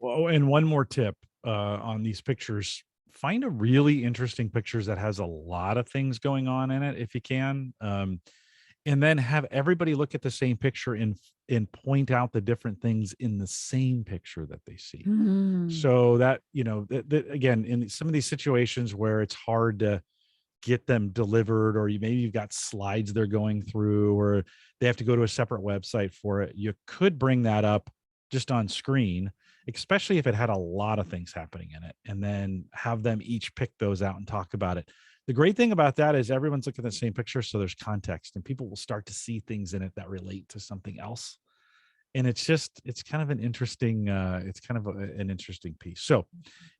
well, and one more tip on these pictures: find a really interesting pictures that has a lot of things going on in it, if you can. And then have everybody look at the same picture and point out the different things in the same picture that they see. So that, again, in some of these situations where it's hard to get them delivered, or maybe you've got slides they're going through, or they have to go to a separate website for it, you could bring that up just on screen, especially if it had a lot of things happening in it, and then have them each pick those out and talk about it. The great thing about that is everyone's looking at the same picture, so there's context and people will start to see things in it that relate to something else. And it's kind of an interesting an interesting piece. So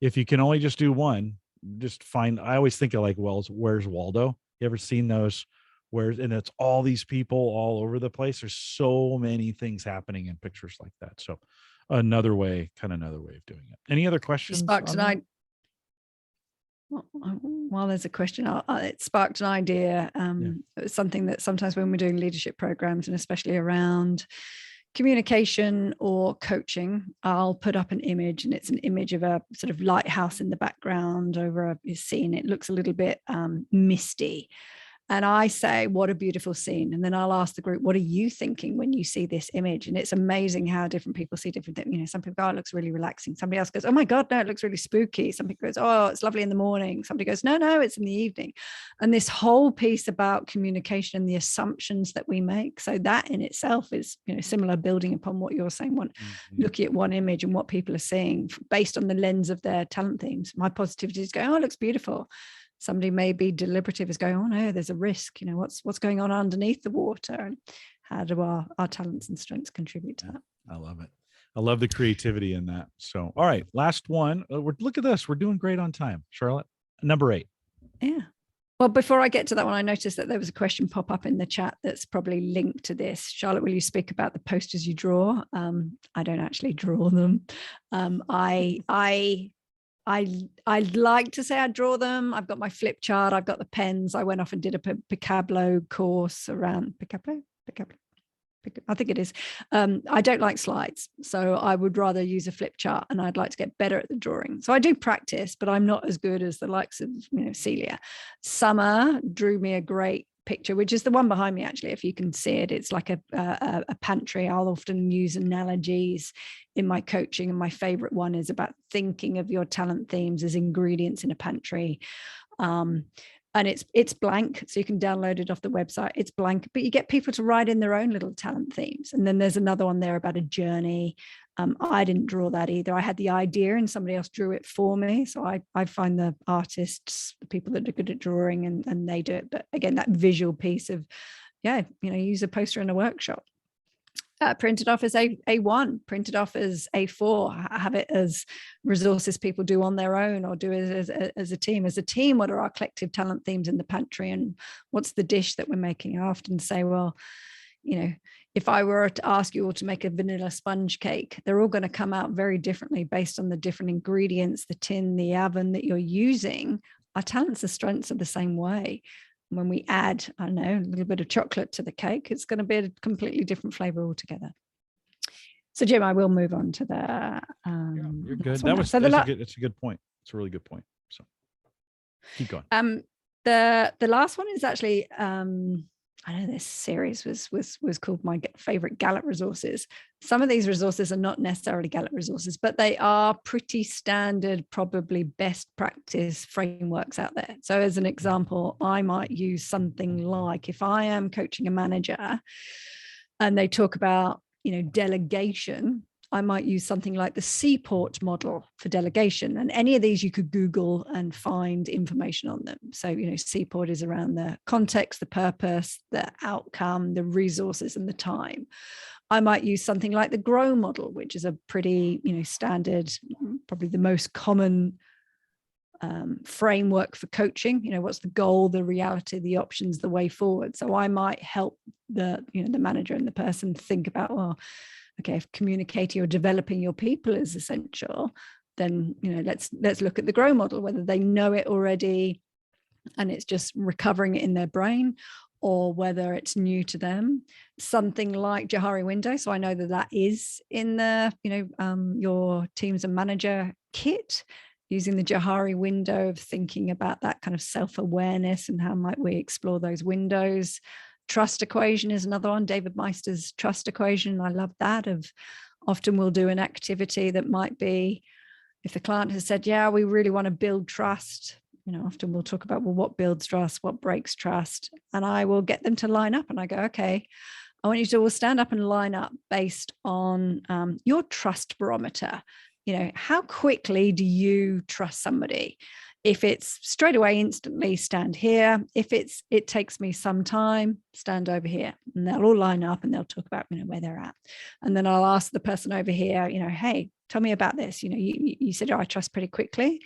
if you can only just do one, just find, I always think of like, well, Where's Waldo? You ever seen those? And it's all these people all over the place. There's so many things happening in pictures like that. So another way of doing it. Any other questions? Sparked an While there's a question, it sparked an idea. It's something that sometimes when we're doing leadership programs, and especially around communication or coaching, I'll put up an image, and it's an image of a sort of lighthouse in the background over a scene. It looks a little bit misty. And I say, what a beautiful scene. And then I'll ask the group, what are you thinking when you see this image? And it's amazing how different people see different things. Some people go, oh, it looks really relaxing. Somebody else goes, oh my God, no, it looks really spooky. Some people goes, oh, it's lovely in the morning. Somebody goes, no, it's in the evening. And this whole piece about communication and the assumptions that we make. So that in itself is, similar, building upon what you're saying, looking at one image and what people are seeing based on the lens of their talent themes. My positivity is going, oh, it looks beautiful. Somebody may be deliberative, is going, oh no, there's a risk, what's going on underneath the water, and how do our talents and strengths contribute to that? I love it. I love the creativity in that. So, all right, last one. Look at this. We're doing great on time, Charlotte. Number 8. Yeah. Well, before I get to that one, I noticed that there was a question pop up in the chat that's probably linked to this. Charlotte, will you speak about the posters you draw? I don't actually draw them. I'd like to say I draw them. I've got my flip chart. I've got the pens. I went off and did a Picablo course around Picablo. I think it is. I don't like slides, so I would rather use a flip chart, and I'd like to get better at the drawing. So I do practice, but I'm not as good as the likes of Celia. Summer drew me a great picture, which is the one behind me, actually. If you can see it, it's like a pantry. I'll often use analogies in my coaching, and my favorite one is about thinking of your talent themes as ingredients in a pantry. And it's blank, so you can download it off the website. It's blank, but you get people to write in their own little talent themes. And then there's another one there about a journey. I didn't draw that either. I had the idea and somebody else drew it for me. So I find the artists, the people that are good at drawing, and they do it. But again, that visual piece of, use a poster in a workshop. Printed off as A1, printed off as A4, have it as resources people do on their own, or do it as a team. As a team, what are our collective talent themes in the pantry, and what's the dish that we're making? I often say, well, if I were to ask you all to make a vanilla sponge cake, they're all going to come out very differently based on the different ingredients, the tin, the oven that you're using. Our talents and strengths are the same way. When we add, I don't know, a little bit of chocolate to the cake, it's going to be a completely different flavor altogether. So Jim, I will move on to the Yeah, you're good. last one now. That's a good point. It's a really good point. So keep going. The last one is actually I know this series was called my favorite Gallup resources. Some of these resources are not necessarily Gallup resources, but they are pretty standard, probably best practice frameworks out there. So as an example, I might use something like, if I am coaching a manager and they talk about, delegation, I might use something like the Seaport model for delegation. And any of these you could Google and find information on them. So, Seaport is around the context, the purpose, the outcome, the resources, and the time. I might use something like the GROW model, which is a pretty, standard, probably the most common framework for coaching. What's the goal, the reality, the options, the way forward. So I might help the manager and the person think about, well, okay, if communicating or developing your people is essential, then let's look at the GROW model, whether they know it already and it's just recovering it in their brain, or whether it's new to them. Something like Johari window. So I know that is in the your teams and manager kit, using the Johari window of thinking about that kind of self-awareness and how might we explore those windows. Trust equation is another one, David Meister's trust equation. I love that. Often we'll do an activity that might be, if the client has said, yeah, we really want to build trust, often we'll talk about, well, what builds trust, what breaks trust? And I will get them to line up and I go, okay, I want you to all stand up and line up based on your trust barometer. How quickly do you trust somebody? If it's straight away, instantly, stand here. If it takes me some time, stand over here. And they'll all line up and they'll talk about, where they're at. And then I'll ask the person over here, hey, tell me about this. You said, I trust pretty quickly.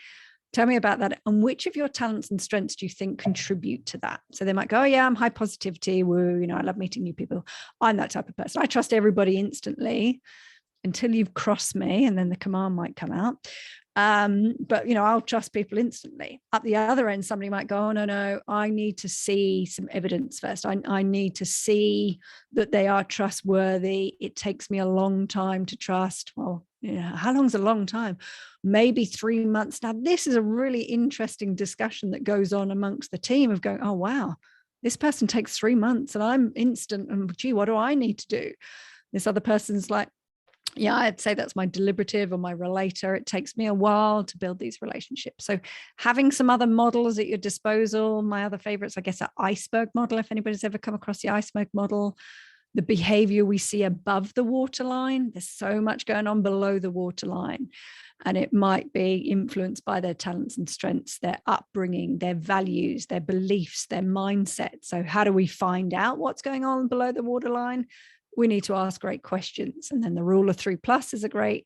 Tell me about that. And which of your talents and strengths do you think contribute to that? So they might go, oh yeah, I'm high positivity. Woo, I love meeting new people. I'm that type of person. I trust everybody instantly until you've crossed me, and then the command might come out. But I'll trust people instantly. At the other end, somebody might go, oh no, I need to see some evidence first. I need to see that they are trustworthy. It takes me a long time to trust. Well, how long's a long time? Maybe 3 months. Now, this is a really interesting discussion that goes on amongst the team of going, oh wow, this person takes 3 months and I'm instant. And gee, what do I need to do? This other person's like, yeah, I'd say that's my deliberative or my relator. It takes me a while to build these relationships. So having some other models at your disposal. My other favorites, I guess, are Iceberg Model. If anybody's ever come across the Iceberg Model, the behavior we see above the waterline, there's so much going on below the waterline. And it might be influenced by their talents and strengths, their upbringing, their values, their beliefs, their mindset. So how do we find out what's going on below the waterline? We need to ask great questions. And then the rule of 3+ is a great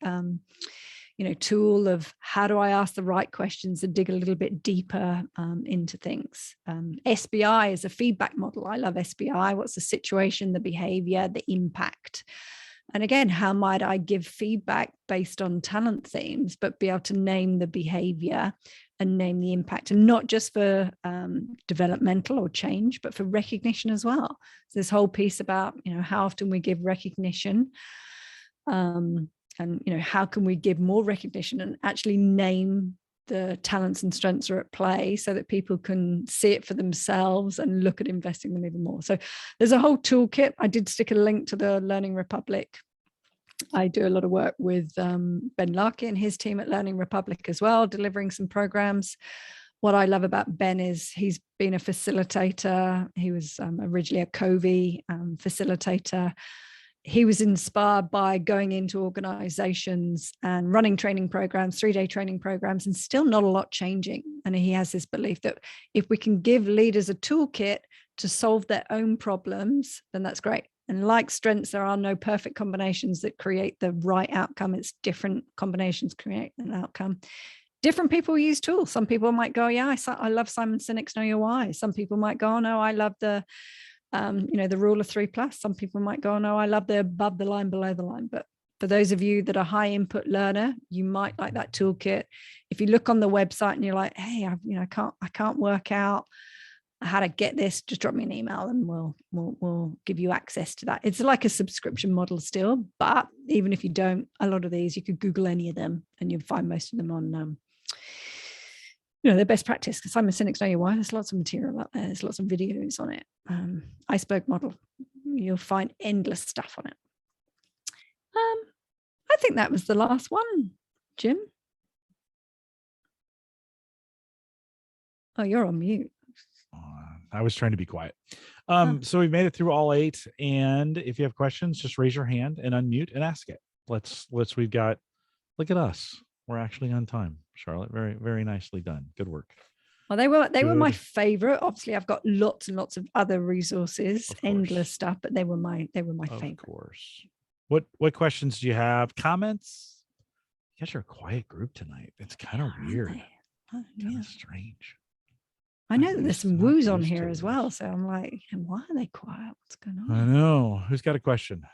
tool of how do I ask the right questions and dig a little bit deeper into things. SBI is a feedback model. I love SBI. What's the situation, the behavior, the impact? And again, how might I give feedback based on talent themes, but be able to name the behavior and name the impact, and not just for developmental or change, but for recognition as well. So this whole piece about, how often we give recognition, and, how can we give more recognition and actually name the talents and strengths are at play so that people can see it for themselves and look at investing them even more. So there's a whole toolkit. I did stick a link to the Learning Republic. I do a lot of work with Ben Larkey and his team at Learning Republic as well, delivering some programs. What I love about Ben is he's been a facilitator. He was originally a Covey facilitator. He was inspired by going into organizations and running training programs, 3-day training programs, and still not a lot changing. And he has this belief that if we can give leaders a toolkit to solve their own problems, then that's great. And like strengths, there are no perfect combinations that create the right outcome. It's different combinations create an outcome. Different people use tools. Some people might go, yeah, I love Simon Sinek's Know Your Why. Some people might go, oh, no, I love the rule of 3+. Some people might go, oh, no, I love the above the line, below the line. But for those of you that are high input learner, you might like that toolkit. If you look on the website and you're like, hey, I can't work out how to get this, just drop me an email and we'll give you access to that. It's like a subscription model still, but even if you don't, a lot of these, you could Google any of them and you'll find most of them on, their best practice. Because Simon Sinek's Know Your Why, there's lots of material out there. There's lots of videos on it. Iceberg Model, you'll find endless stuff on it. I think that was the last one, Jim. Oh, you're on mute. I was trying to be quiet. So we made it through all 8. And if you have questions, just raise your hand and unmute and ask it. We've got, look at us. We're actually on time, Charlotte. Very, very nicely done. Good work. Well, they were my favorite. Obviously, I've got lots and lots of other resources, endless stuff, but they were my favorite. Of course. What questions do you have? Comments? You guys are a quiet group tonight. It's kind of weird. Kind of strange. I know that there's some woos on here as well. So I'm like, why are they quiet? What's going on? I know. Who's got a question?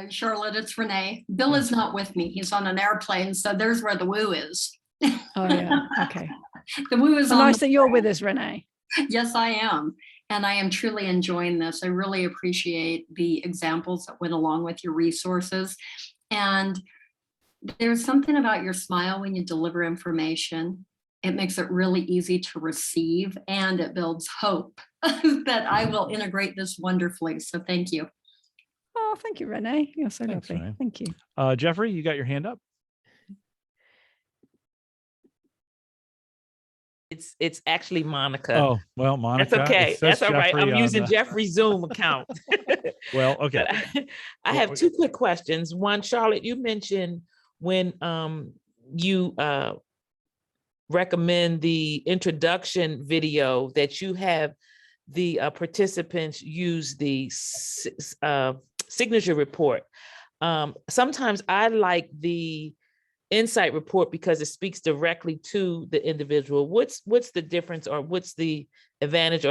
Charlotte, it's Renee. Bill is not with me. He's on an airplane. So there's where the woo is. Oh, yeah. Okay. The woo is nice that you're with us, Renee. Yes, I am. And I am truly enjoying this. I really appreciate the examples that went along with your resources. And there's something about your smile when you deliver information. It makes it really easy to receive, and it builds hope that I will integrate this wonderfully. So thank you. Oh, thank you, Renee. You're so Thanks, lovely. Renee. Thank you. Jeffrey, you got your hand up? It's actually Monica. Oh, well, Monica. That's okay. That's all right. Jeffrey I'm using Jeffrey's Zoom account. Well, okay. I have 2 quick questions. One, Charlotte, you mentioned when you recommend the introduction video that you have the participants use the signature report. Sometimes I like the insight report because it speaks directly to the individual. What's the difference, or what's the advantage,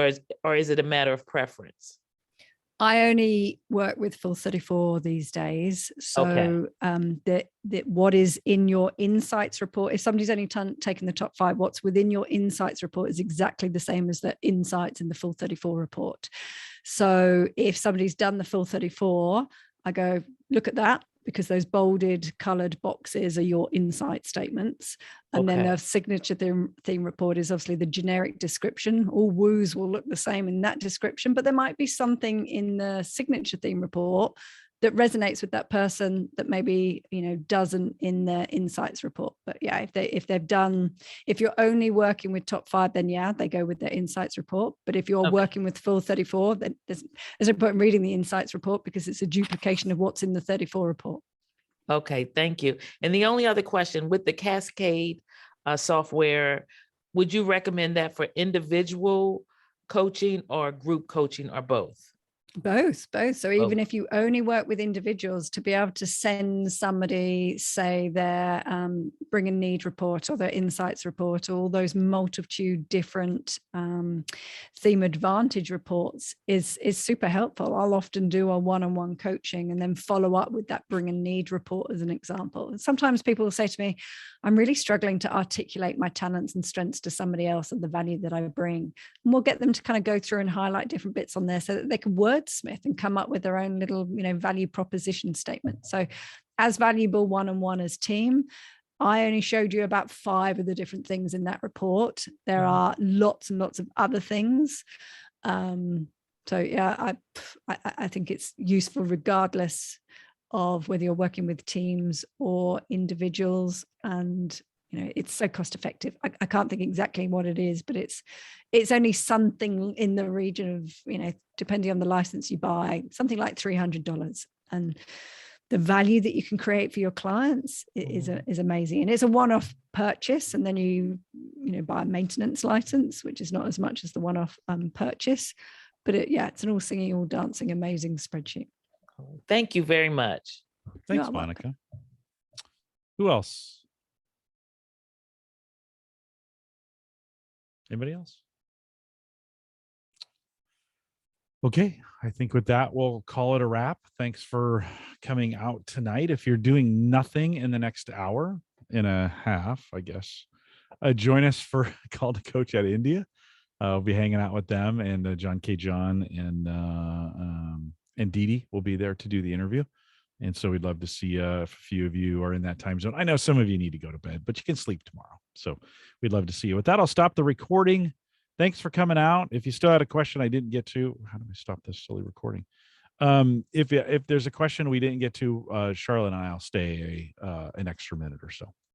or is it a matter of preference? I only work with Full 34 these days. So that what is in your insights report, if somebody's only taken the top 5, what's within your insights report is exactly the same as the insights in the Full 34 report. So if somebody's done the Full 34, I go, look at that, because those bolded colored boxes are your insight statements. And then the signature theme report is obviously the generic description. All woos will look the same in that description, but there might be something in the signature theme report that resonates with that person that maybe, doesn't in their insights report. But yeah, if you're only working with top 5, then yeah, they go with their insights report. But if you're working with Full 34, then there's no point in reading the insights report, because it's a duplication of what's in the 34 report. Okay, thank you. And the only other question, with the Cascade software, would you recommend that for individual coaching or group coaching, or both? Both. So even if you only work with individuals, to be able to send somebody, say, their bring a need report or their insights report, or all those multitude different theme advantage reports is super helpful. I'll often do a one-on-one coaching and then follow up with that bring a need report as an example. And sometimes people will say to me, I'm really struggling to articulate my talents and strengths to somebody else and the value that I bring. And we'll get them to kind of go through and highlight different bits on there so that they can wordsmith and come up with their own little, value proposition statement. So as valuable one-on-one as team, I only showed you about 5 of the different things in that report. There are lots and lots of other things. So yeah, I think it's useful regardless of whether you're working with teams or individuals, and it's so cost effective. I can't think exactly what it is, but it's only something in the region of, depending on the license you buy, something like $300. And the value that you can create for your clients is amazing. And it's a one-off purchase, and then you buy a maintenance license, which is not as much as the one-off purchase. But it's an all singing, all dancing, amazing spreadsheet. Thank you very much. Thanks, Monica. Who else? Anybody else? Okay, I think with that, we'll call it a wrap. Thanks for coming out tonight. If you're doing nothing in the next hour and a half, I guess, join us for Call to Coach at India. I'll be hanging out with them, and John K. John and Dee Dee will be there to do the interview. And so we'd love to see if a few of you are in that time zone. I know some of you need to go to bed, but you can sleep tomorrow. So we'd love to see you. With that, I'll stop the recording. Thanks for coming out. If you still had a question I didn't get to, how do I stop this silly recording? If there's a question we didn't get to, Charlotte and I'll stay an extra minute or so.